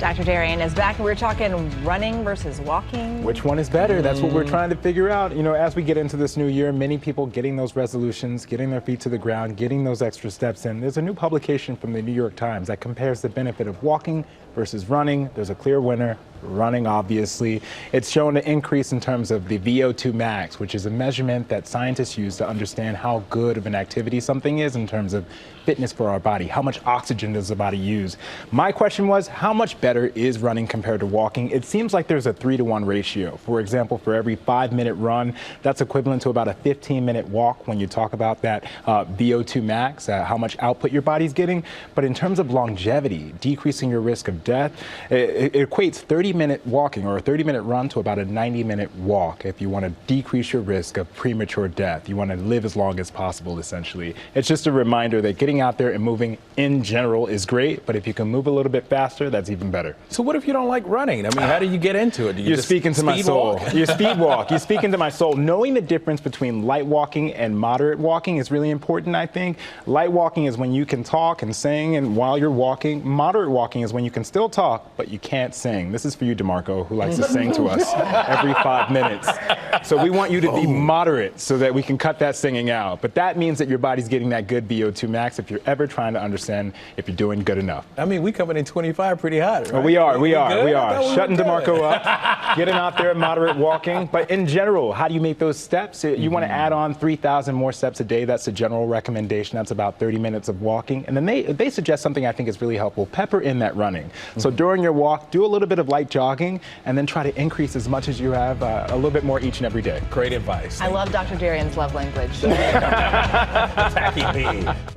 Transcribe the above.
Dr. Darien is back, and we're talking running versus walking. Which one is better? That's what we're trying to figure out. You know, as we get into this new year, many people getting those resolutions, getting their feet to the ground, getting those extra steps in. There's a new publication from the New York Times that compares the benefit of walking versus running. There's a clear winner. Running, obviously. It's shown an increase in terms of the VO2 max, which is a measurement that scientists use to understand how good of an activity something is in terms of fitness for our body. How much oxygen does the body use? My question was, how much better is running compared to walking? It seems like there's a 3-to-1 ratio. For example, for every 5-minute run, that's equivalent to about a 15-minute walk when you talk about that VO2 max, how much output your body's getting. But in terms of longevity, decreasing your risk of death, it equates 30-minute walking or a 30-minute run to about a 90-minute walk if you want to decrease your risk of premature death. You want to live as long as possible, essentially. It's just a reminder that getting out there and moving in general is great, but if you can move a little bit faster, that's even better. So what if you don't like running? I mean, how do you get into it? Do you You're speaking to my soul. You speed walk. You're speaking to my soul. Knowing the difference between light walking and moderate walking is really important, I think. Light walking is when you can talk and sing and while you're walking. Moderate walking is when you can still talk, but you can't sing. This is for you, DeMarco, who likes to sing to us every 5 minutes. So we want you to be moderate so that we can cut that singing out. But that means that your body's getting that good VO2 max if you're ever trying to understand if you're doing good enough. I mean, we coming in 25 pretty hot, right? Oh, we are. Shutting DeMarco up, getting out there, moderate walking. But in general, how do you make those steps? You want to add on 3,000 more steps a day. That's the general recommendation. That's about 30 minutes of walking. And then they suggest something I think is really helpful. Pepper in that running. So during your walk, do a little bit of light jogging, and then try to increase as much as you have, a little bit more each and every day. Great advice. I love Dr. Darien's love language. Tacky B.